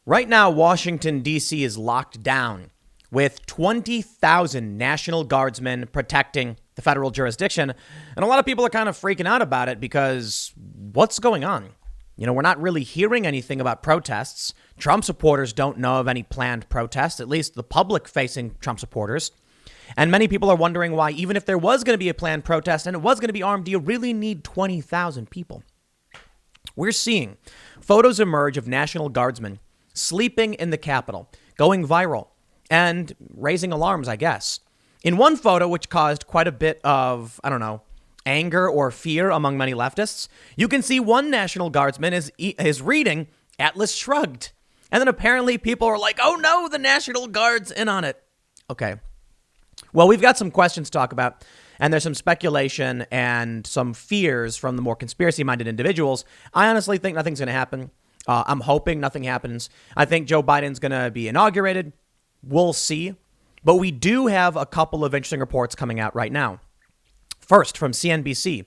Right now, Washington, D.C. is locked down with 20,000 National Guardsmen protecting the federal jurisdiction. And a lot of people are kind of freaking out about it because what's going on? You know, we're not really hearing anything about protests. Trump supporters don't know of any planned protests, at least the public-facing Trump supporters. And many people are wondering why, even if there was going to be a planned protest and it was going to be armed, do you really need 20,000 people? We're seeing photos emerge of National Guardsmen sleeping in the Capitol, going viral and raising alarms, I guess. In one photo, which caused quite a bit of, anger or fear among many leftists, you can see one National Guardsman is reading Atlas Shrugged. And then apparently people are like, oh no, the National Guard's in on it. Okay. Well, we've got some questions to talk about, and there's some speculation and some fears from the more conspiracy-minded individuals. I honestly think nothing's going to happen. I'm hoping nothing happens. I think Joe Biden's going to be inaugurated. We'll see. But we do have a couple of interesting reports coming out right now. First, from CNBC,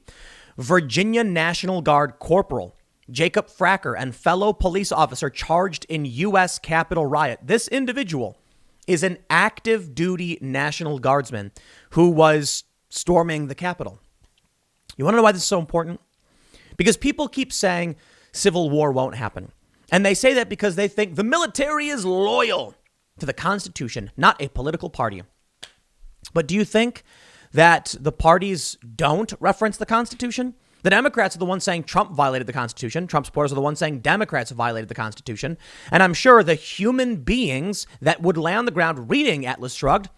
Virginia National Guard Corporal Jacob Fracker and fellow police officer charged in U.S. Capitol riot. This individual is an active duty National Guardsman who was storming the Capitol. You want to know why this is so important? Because people keep saying civil war won't happen. And they say that because they think the military is loyal to the Constitution, not a political party. But do you think that the parties don't reference the Constitution? The Democrats are the ones saying Trump violated the Constitution. Trump supporters are the ones saying Democrats violated the Constitution. And I'm sure the human beings that would lay on the ground reading Atlas Shrugged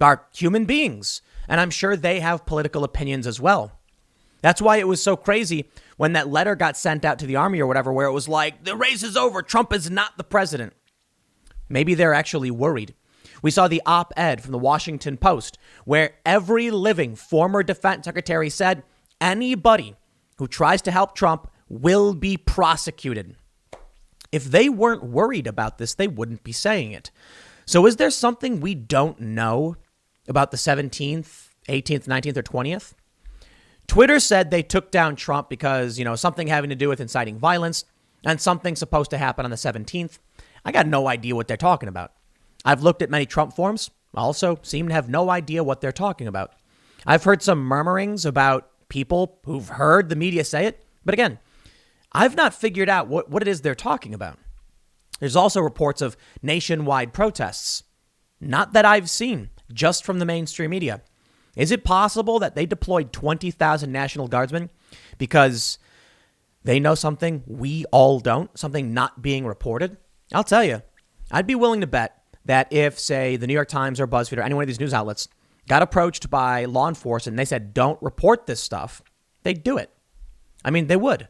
are human beings. And I'm sure they have political opinions as well. That's why it was so crazy when that letter got sent out to the army or whatever, where it was like, the race is over. Trump is not the president. Maybe they're actually worried. We saw the op-ed from the Washington Post where every living former defense secretary said anybody who tries to help Trump will be prosecuted. If they weren't worried about this, they wouldn't be saying it. So is there something we don't know about the 17th, 18th, 19th, or 20th? Twitter said they took down Trump because, something having to do with inciting violence and something supposed to happen on the 17th. I got no idea what they're talking about. I've looked at many Trump forums, also seem to have no idea what they're talking about. I've heard some murmurings about people who've heard the media say it. But again, I've not figured out what it is they're talking about. There's also reports of nationwide protests. Not that I've seen, just from the mainstream media. Is it possible that they deployed 20,000 National Guardsmen because they know something we all don't, something not being reported? I'll tell you, I'd be willing to bet that if, say, the New York Times or BuzzFeed or any one of these news outlets got approached by law enforcement and they said, don't report this stuff, they'd do it. I mean, they would.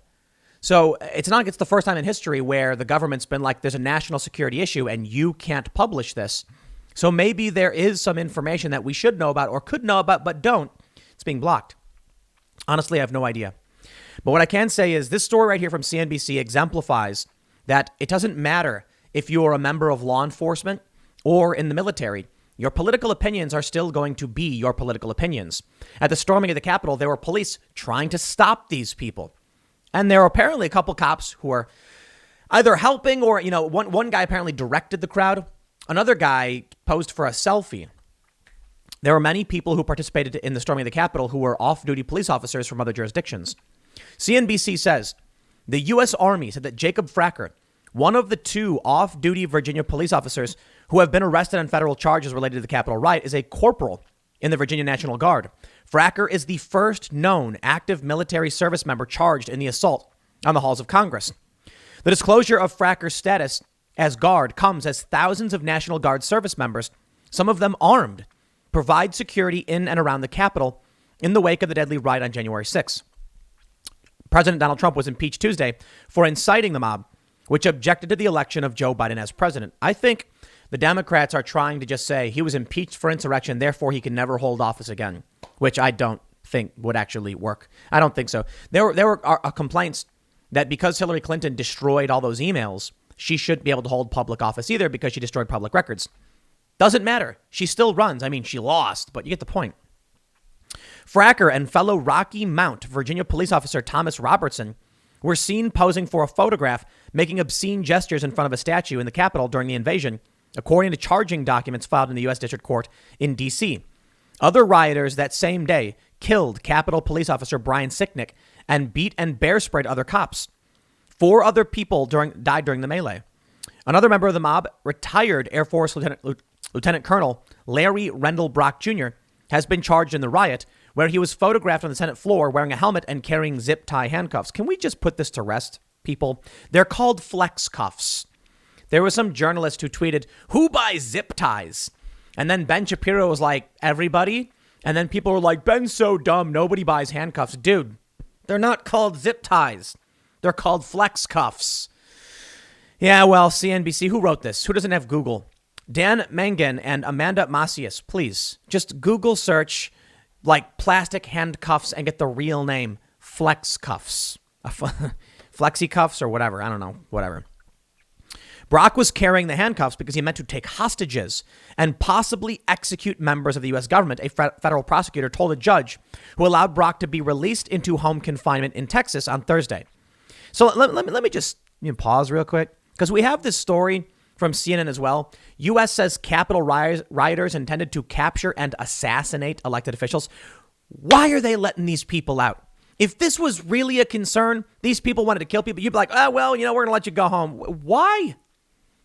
So it's not like it's the first time in history where the government's been like, there's a national security issue and you can't publish this. So maybe there is some information that we should know about or could know about, but don't. It's being blocked. Honestly, I have no idea. But what I can say is this story right here from CNBC exemplifies that it doesn't matter if you are a member of law enforcement or in the military. Your political opinions are still going to be your political opinions. At the storming of the Capitol, there were police trying to stop these people. And there were apparently a couple cops who were either helping or, one guy apparently directed the crowd. Another guy posed for a selfie. There were many people who participated in the storming of the Capitol who were off-duty police officers from other jurisdictions. CNBC says the U.S. Army said that Jacob Fracker, one of the two off-duty Virginia police officers who have been arrested on federal charges related to the Capitol riot, is a corporal in the Virginia National Guard. Fracker is the first known active military service member charged in the assault on the halls of Congress. The disclosure of Fracker's status as guard comes as thousands of National Guard service members, some of them armed, provide security in and around the Capitol in the wake of the deadly riot on January 6. President Donald Trump was impeached Tuesday for inciting the mob, which objected to the election of Joe Biden as president. I think the Democrats are trying to just say he was impeached for insurrection, therefore he can never hold office again, which I don't think would actually work. I don't think so. There were complaints that because Hillary Clinton destroyed all those emails, she shouldn't be able to hold public office either because she destroyed public records. Doesn't matter. She still runs. I mean, she lost, but you get the point. Fracker and fellow Rocky Mount Virginia police officer Thomas Robertson were seen posing for a photograph, making obscene gestures in front of a statue in the Capitol during the invasion, according to charging documents filed in the U.S. District Court in D.C. Other rioters that same day killed Capitol Police Officer Brian Sicknick and beat and bear sprayed other cops. 4 other people died during the melee. Another member of the mob, retired Air Force Lieutenant Colonel Larry Rendell Brock Jr., has been charged in the riot, where he was photographed on the Senate floor wearing a helmet and carrying zip tie handcuffs. Can we just put this to rest, people? They're called flex cuffs. There was some journalist who tweeted, "Who buys zip ties?" And then Ben Shapiro was like, "Everybody." And then people were like, "Ben's so dumb. Nobody buys handcuffs." Dude, they're not called zip ties. They're called flex cuffs. Yeah, well, CNBC, who wrote this? Who doesn't have Google? Dan Mangan and Amanda Macias, please. Just Google search like plastic handcuffs and get the real name, flex cuffs. Flexi cuffs or whatever. I don't know. Whatever. Brock was carrying the handcuffs because he meant to take hostages and possibly execute members of the U.S. government, a federal prosecutor told a judge who allowed Brock to be released into home confinement in Texas on Thursday. So let me just pause real quick, because we have this story from CNN as well. U.S. says Capitol rioters intended to capture and assassinate elected officials. Why are they letting these people out? If this was really a concern, these people wanted to kill people, you'd be like, oh, well, we're going to let you go home. Why?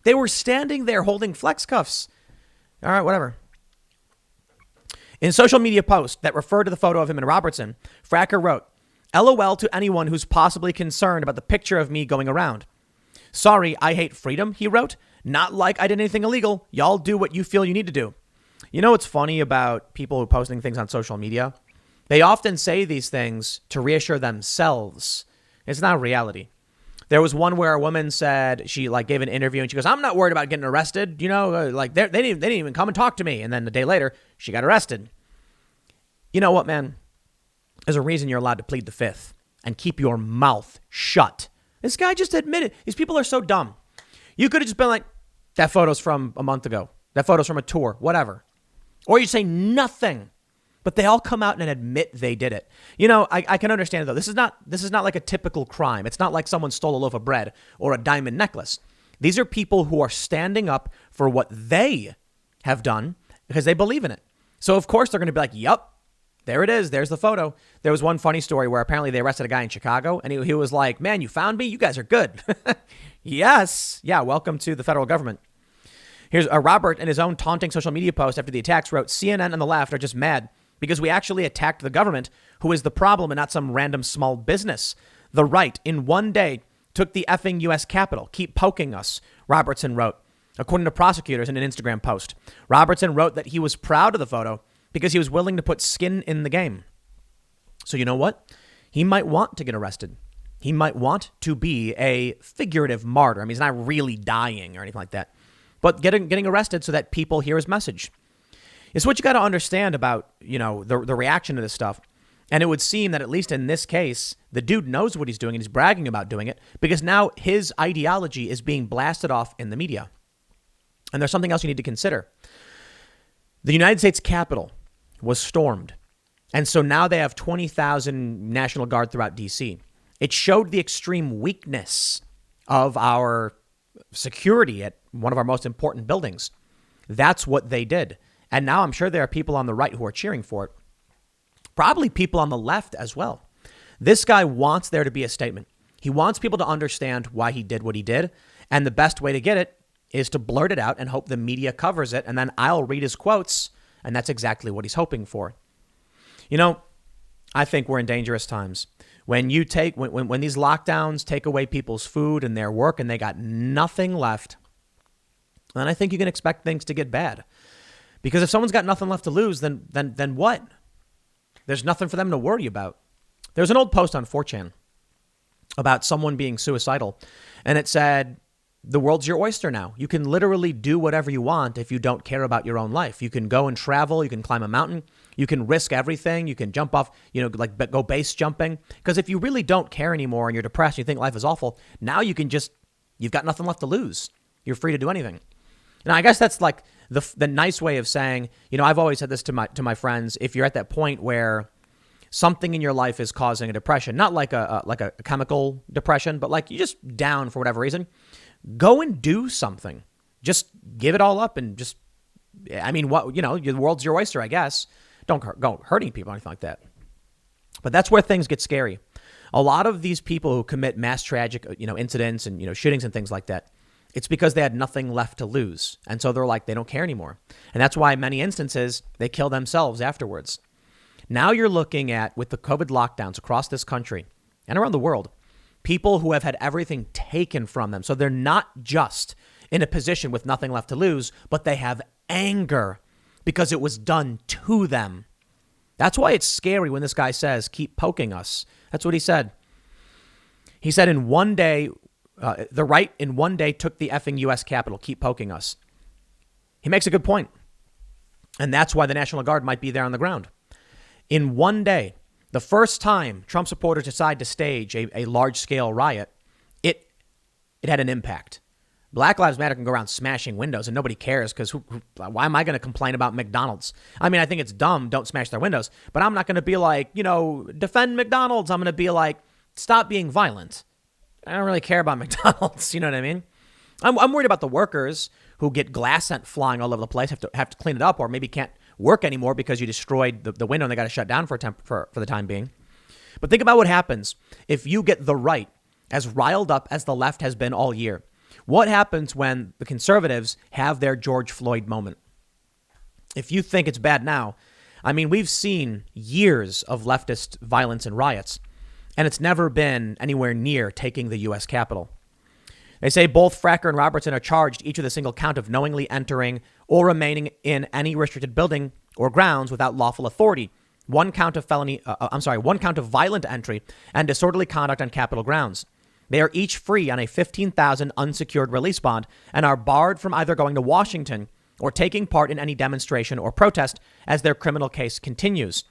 They were standing there holding flex cuffs. All right, whatever. In a social media post that referred to the photo of him and Robertson, Fracker wrote, "LOL to anyone who's possibly concerned about the picture of me going around. Sorry, I hate freedom," he wrote. "Not like I did anything illegal. Y'all do what you feel you need to do." You know what's funny about people who posting things on social media? They often say these things to reassure themselves. It's not reality. There was one where a woman said, she gave an interview and she goes, "I'm not worried about getting arrested. They didn't even come and talk to me." And then a day later, she got arrested. You know what, man? There's a reason you're allowed to plead the fifth and keep your mouth shut. This guy just admitted. These people are so dumb. You could have just been like, that photo's from a month ago. That photo's from a tour, whatever. Or you say nothing. But they all come out and admit they did it. I can understand it, though. This is not like a typical crime. It's not like someone stole a loaf of bread or a diamond necklace. These are people who are standing up for what they have done because they believe in it. So, of course, they're going to be like, yup, there it is. There's the photo. There was one funny story where apparently they arrested a guy in Chicago and he was like, "Man, you found me? You guys are good." Yes. Yeah. Welcome to the federal government. Here's Robert in his own taunting social media post after the attacks wrote, "CNN and the left are just mad because we actually attacked the government, who is the problem and not some random small business. The right, in one day, took the effing U.S. Capitol. Keep poking us," Robertson wrote, according to prosecutors in an Instagram post. Robertson wrote that he was proud of the photo because he was willing to put skin in the game. So you know what? He might want to get arrested. He might want to be a figurative martyr. I mean, he's not really dying or anything like that, but getting arrested so that people hear his message. It's what you got to understand about, the reaction to this stuff. And it would seem that at least in this case, the dude knows what he's doing and he's bragging about doing it because now his ideology is being blasted off in the media. And there's something else you need to consider. The United States Capitol was stormed. And so now they have 20,000 National Guard throughout D.C. It showed the extreme weakness of our security at one of our most important buildings. That's what they did. And now I'm sure there are people on the right who are cheering for it. Probably people on the left as well. This guy wants there to be a statement. He wants people to understand why he did what he did. And the best way to get it is to blurt it out and hope the media covers it. And then I'll read his quotes. And that's exactly what he's hoping for. I think we're in dangerous times. When these lockdowns take away people's food and their work and they got nothing left, then I think you can expect things to get bad. Because if someone's got nothing left to lose, then what? There's nothing for them to worry about. There's an old post on 4chan about someone being suicidal. And it said, the world's your oyster now. You can literally do whatever you want if you don't care about your own life. You can go and travel. You can climb a mountain. You can risk everything. You can jump off, go base jumping. Because if you really don't care anymore and you're depressed and you think life is awful, now you've got nothing left to lose. You're free to do anything. And I guess that's like the nice way of saying, I've always said this to my friends. If you're at that point where something in your life is causing a depression, not like a chemical depression, but like you're just down for whatever reason, go and do something. Just give it all up and just, I mean, what, the world's your oyster, I guess. Don't go hurting people or anything like that. But that's where things get scary. A lot of these people who commit mass tragic, incidents and, shootings and things like that, it's because they had nothing left to lose. And so they're like, they don't care anymore. And that's why in many instances, they kill themselves afterwards. Now you're looking at, with the COVID lockdowns across this country and around the world, people who have had everything taken from them. So they're not just in a position with nothing left to lose, but they have anger because it was done to them. That's why it's scary when this guy says, keep poking us. That's what he said. He said in one day, the right in one day took the effing U.S. Capitol. Keep poking us. He makes a good point. And that's why the National Guard might be there on the ground. In one day, the first time Trump supporters decide to stage a large-scale riot, it had an impact. Black Lives Matter can go around smashing windows and nobody cares because why am I going to complain about McDonald's? I mean, I think it's dumb. Don't smash their windows. But I'm not going to be like, defend McDonald's. I'm going to be like, stop being violent. I don't really care about McDonald's. You know what I mean? I'm worried about the workers who get glass sent flying all over the place, have to clean it up, or maybe can't work anymore because you destroyed the window and they got to shut down for the time being. But think about what happens if you get the right as riled up as the left has been all year. What happens when the conservatives have their George Floyd moment? If you think it's bad now, I mean, we've seen years of leftist violence and riots, and it's never been anywhere near taking the U.S. Capitol. They say both Fracker and Robertson are charged each with a single count of knowingly entering or remaining in any restricted building or grounds without lawful authority. One count of violent entry and disorderly conduct on Capitol grounds. They are each free on a $15,000 unsecured release bond and are barred from either going to Washington or taking part in any demonstration or protest as their criminal case continues.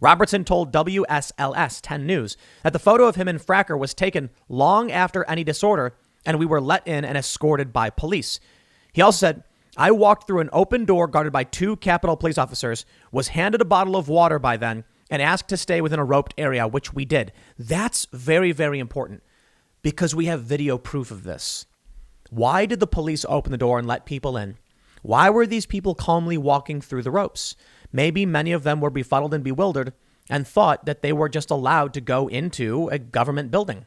Robertson told WSLS 10 News that the photo of him and Fracker was taken long after any disorder and we were let in and escorted by police. He also said, I walked through an open door guarded by 2 Capitol police officers, was handed a bottle of water by then, and asked to stay within a roped area, which we did. That's very, very important because we have video proof of this. Why did the police open the door and let people in? Why were these people calmly walking through the ropes? Maybe many of them were befuddled and bewildered and thought that they were just allowed to go into a government building.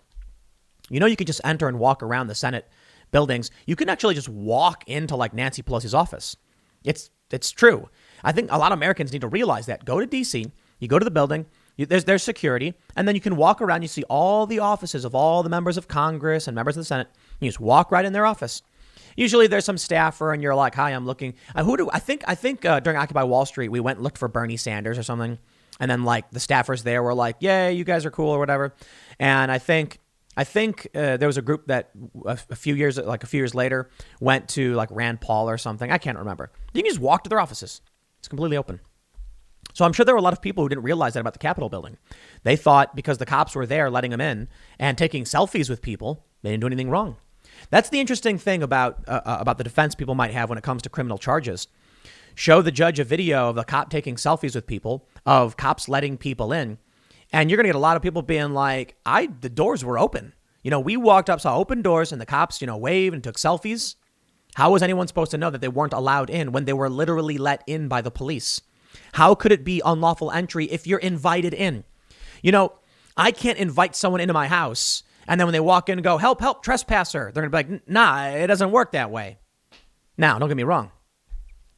You could just enter and walk around the Senate buildings. You can actually just walk into like Nancy Pelosi's office. It's true. I think a lot of Americans need to realize that. Go to D.C., you go to the building, there's security, and then you can walk around. You see all the offices of all the members of Congress and members of the Senate. You just walk right in their office. Usually there's some staffer and you're like, hi, I'm looking. I think during Occupy Wall Street, we went and looked for Bernie Sanders or something. And then like the staffers there were like, yay, you guys are cool or whatever. And I think there was a group that a few years later went to like Rand Paul or something. I can't remember. You can just walk to their offices. It's completely open. So I'm sure there were a lot of people who didn't realize that about the Capitol building. They thought because the cops were there letting them in and taking selfies with people, they didn't do anything wrong. That's the interesting thing about the defense people might have when it comes to criminal charges. Show the judge a video of the cop taking selfies with people, of cops letting people in. And you're going to get a lot of people being like, the doors were open. We walked up, saw open doors and the cops, waved and took selfies. How was anyone supposed to know that they weren't allowed in when they were literally let in by the police? How could it be unlawful entry if you're invited in? I can't invite someone into my house and then when they walk in and go, help, help, trespasser, they're going to be like, nah, it doesn't work that way. Now, don't get me wrong.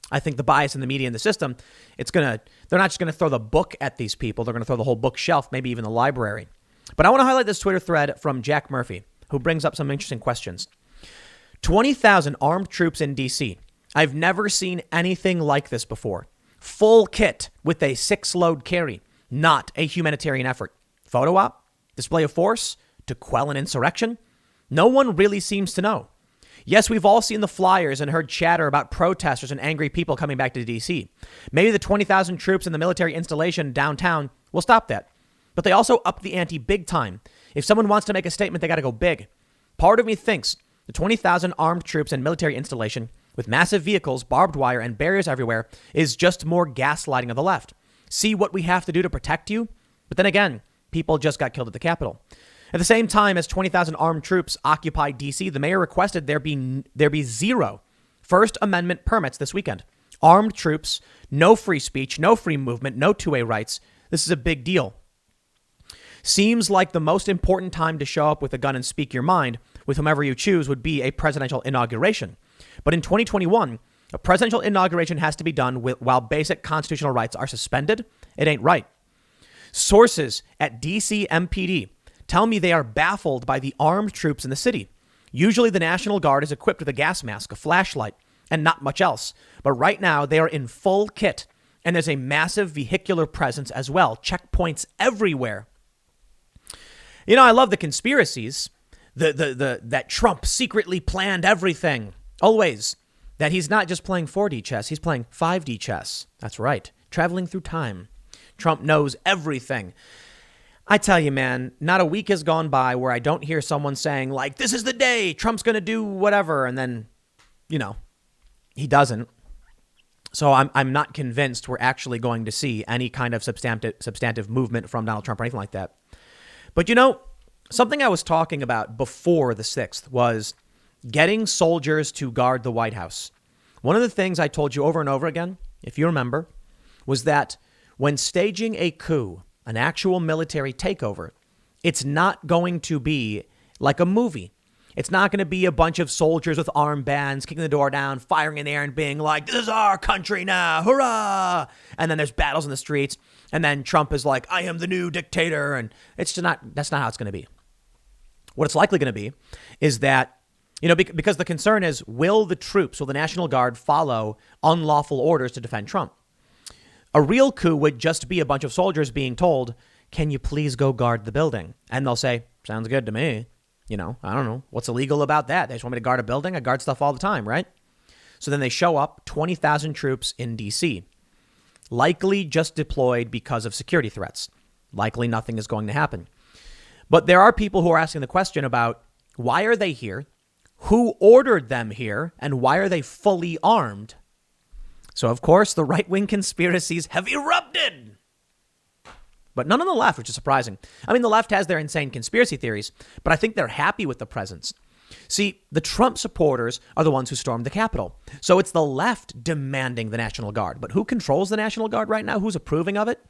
I think the bias in the media and the system, they're not just going to throw the book at these people. They're going to throw the whole bookshelf, maybe even the library. But I want to highlight this Twitter thread from Jack Murphy, who brings up some interesting questions. 20,000 armed troops in D.C. I've never seen anything like this before. Full kit with a 6-load carry, not a humanitarian effort. Photo op? Display of force? To quell an insurrection? No one really seems to know. Yes, we've all seen the flyers and heard chatter about protesters and angry people coming back to D.C. Maybe the 20,000 troops in the military installation downtown will stop that. But they also up the ante big time. If someone wants to make a statement, they got to go big. Part of me thinks the 20,000 armed troops and military installation with massive vehicles, barbed wire, and barriers everywhere is just more gaslighting of the left. See what we have to do to protect you? But then again, people just got killed at the Capitol. At the same time as 20,000 armed troops occupied D.C., the mayor requested there be zero First Amendment permits this weekend. Armed troops, no free speech, no free movement, no two-way rights. This is a big deal. Seems like the most important time to show up with a gun and speak your mind with whomever you choose would be a presidential inauguration. But in 2021, a presidential inauguration has to be done while basic constitutional rights are suspended. It ain't right. Sources at DC MPD tell me they are baffled by the armed troops in the city. Usually the National Guard is equipped with a gas mask, a flashlight, and not much else. But right now they are in full kit, and there's a massive vehicular presence as well. Checkpoints everywhere. You know, I love the conspiracies, that Trump secretly planned everything. Always. That he's not just playing 4D chess, he's playing 5D chess. That's right. Traveling through time. Trump knows everything. I tell you, man, not a week has gone by where I don't hear someone saying, like, this is the day Trump's going to do whatever. And then, you know, he doesn't. So I'm not convinced we're actually going to see any kind of substantive movement from Donald Trump or anything like that. But, you know, something I was talking about before the 6th was getting soldiers to guard the White House. One of the things I told you over and over again, if you remember, was that when staging a coup, an actual military takeover, it's not going to be like a movie. It's not going to be a bunch of soldiers with armbands kicking the door down, firing in the air and being like, this is our country now, hurrah! And then there's battles in the streets. And then Trump is like, I am the new dictator. And that's not how it's going to be. What it's likely going to be is that, you know, because the concern is, will the National Guard follow unlawful orders to defend Trump? A real coup would just be a bunch of soldiers being told, can you please go guard the building? And they'll say, sounds good to me. You know, I don't know. What's illegal about that? They just want me to guard a building? I guard stuff all the time, right? So then they show up, 20,000 troops in D.C., likely just deployed because of security threats. Likely nothing is going to happen. But there are people who are asking the question about, why are they here? Who ordered them here? And why are they fully armed? So, of course, the right-wing conspiracies have erupted. But none on the left, which is surprising. I mean, the left has their insane conspiracy theories, but I think they're happy with the presence. See, the Trump supporters are the ones who stormed the Capitol. So it's the left demanding the National Guard. But who controls the National Guard right now? Who's approving of it?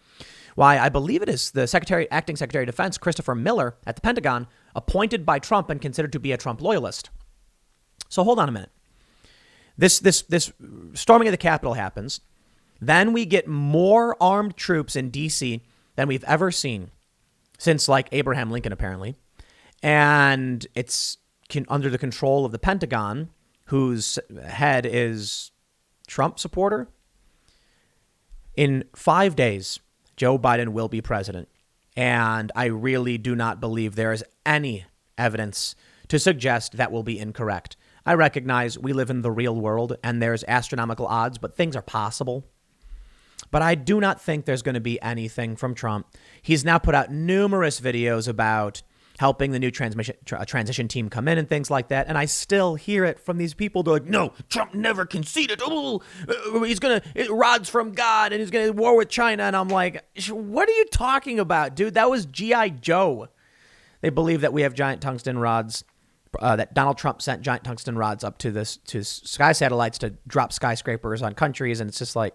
Why, I believe it is the acting Secretary of Defense, Christopher Miller, at the Pentagon, appointed by Trump and considered to be a Trump loyalist. So hold on a minute. This storming of the Capitol happens. Then we get more armed troops in D.C. than we've ever seen since, like, Abraham Lincoln, apparently. And it's under the control of the Pentagon, whose head is Trump supporter. In 5 days, Joe Biden will be president. And I really do not believe there is any evidence to suggest that will be incorrect. I recognize we live in the real world and there's astronomical odds, but things are possible. But I do not think there's going to be anything from Trump. He's now put out numerous videos about helping the new transition team come in and things like that. And I still hear it from these people. They're like, no, Trump never conceded. Oh, he's going to, rods from God, and he's going to war with China. And I'm like, what are you talking about, dude? That was G.I. Joe. They believe that we have giant tungsten rods, that Donald Trump sent giant tungsten rods up to sky satellites to drop skyscrapers on countries. And it's just like,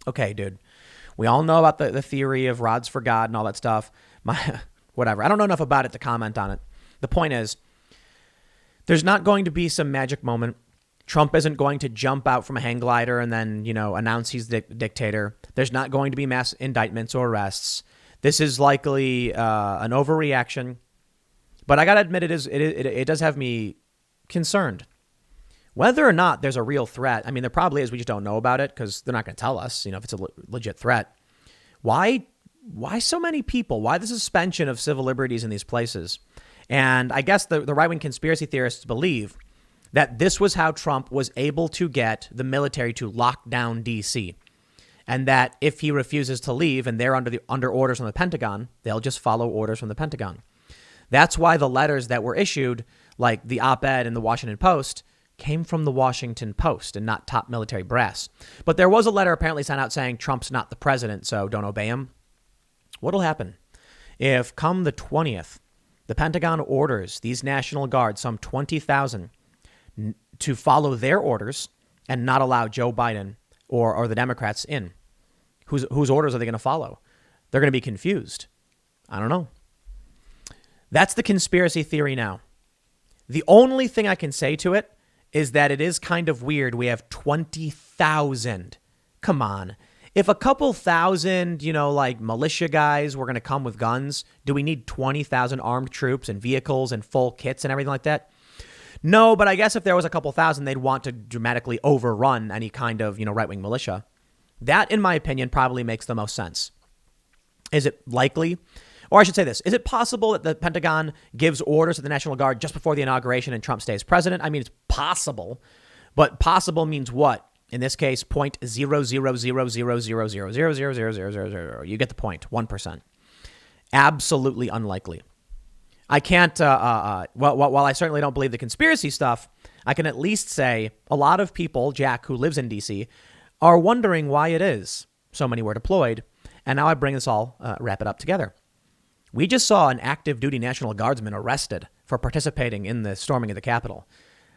okay, dude, we all know about the theory of rods for God and all that stuff. Whatever. I don't know enough about it to comment on it. The point is, there's not going to be some magic moment. Trump isn't going to jump out from a hang glider and then, announce he's the dictator. There's not going to be mass indictments or arrests. This is likely an overreaction. But I got to admit, it does have me concerned. Whether or not there's a real threat, I mean, there probably is. We just don't know about it because they're not going to tell us, if it's a legit threat. Why so many people? Why the suspension of civil liberties in these places? And I guess the right-wing conspiracy theorists believe that this was how Trump was able to get the military to lock down D.C. And that if he refuses to leave and they're under orders from the Pentagon, they'll just follow orders from the Pentagon. That's why the letters that were issued, like the op-ed in the Washington Post, came from the Washington Post and not top military brass. But there was a letter apparently sent out saying Trump's not the president, so don't obey him. What'll happen if come the 20th, the Pentagon orders these National Guards, some 20,000, to follow their orders and not allow Joe Biden or the Democrats in? Whose orders are they going to follow? They're going to be confused. I don't know. That's the conspiracy theory now. The only thing I can say to it is that it is kind of weird. We have 20,000. Come on. If a couple thousand, like militia guys were going to come with guns, do we need 20,000 armed troops and vehicles and full kits and everything like that? No, but I guess if there was a couple thousand, they'd want to dramatically overrun any kind of, right-wing militia. That, in my opinion, probably makes the most sense. Is it likely? Or I should say this. Is it possible that the Pentagon gives orders to the National Guard just before the inauguration and Trump stays president? I mean, it's possible. But possible means what? In this case, 0.0000000000000. You get the point. 1%. Absolutely unlikely. I can't, while I certainly don't believe the conspiracy stuff, I can at least say a lot of people, Jack, who lives in D.C., are wondering why it is so many were deployed. And now I bring this all, wrap it up together. We just saw an active duty National Guardsman arrested for participating in the storming of the Capitol.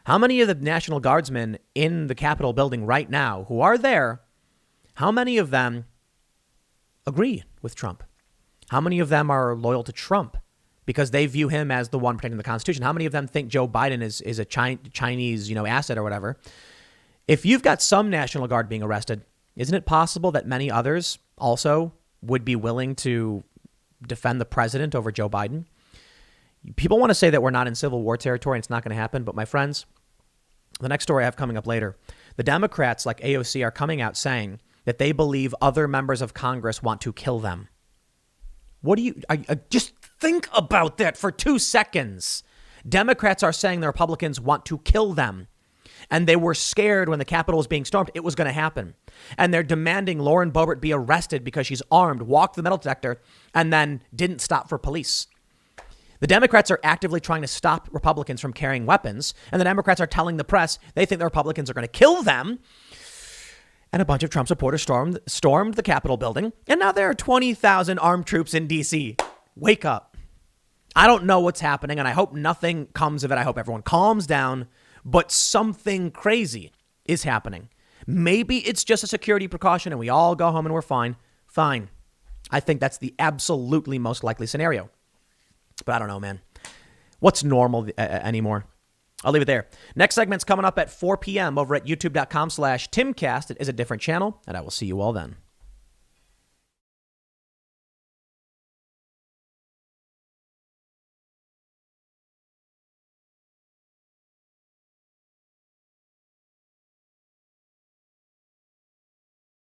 How many of the National Guardsmen in the Capitol building right now who are there, how many of them agree with Trump? How many of them are loyal to Trump because they view him as the one protecting the Constitution? How many of them think Joe Biden is a Chinese, asset or whatever? If you've got some National Guard being arrested, isn't it possible that many others also would be willing to defend the president over Joe Biden? People want to say that we're not in civil war territory and it's not going to happen. But my friends, the next story I have coming up later, the Democrats like AOC are coming out saying that they believe other members of Congress want to kill them. What do you just think about that for 2 seconds? Democrats are saying the Republicans want to kill them. And they were scared when the Capitol was being stormed, it was going to happen. And they're demanding Lauren Boebert be arrested because she's armed, walked the metal detector, and then didn't stop for police. The Democrats are actively trying to stop Republicans from carrying weapons. And the Democrats are telling the press they think the Republicans are going to kill them. And a bunch of Trump supporters stormed the Capitol building. And now there are 20,000 armed troops in D.C. Wake up. I don't know what's happening, and I hope nothing comes of it. I hope everyone calms down. But something crazy is happening. Maybe it's just a security precaution and we all go home and we're fine. Fine. I think that's the absolutely most likely scenario. But I don't know, man. What's normal anymore? I'll leave it there. Next segment's coming up at 4 p.m. over at youtube.com/Timcast. It is a different channel, and I will see you all then.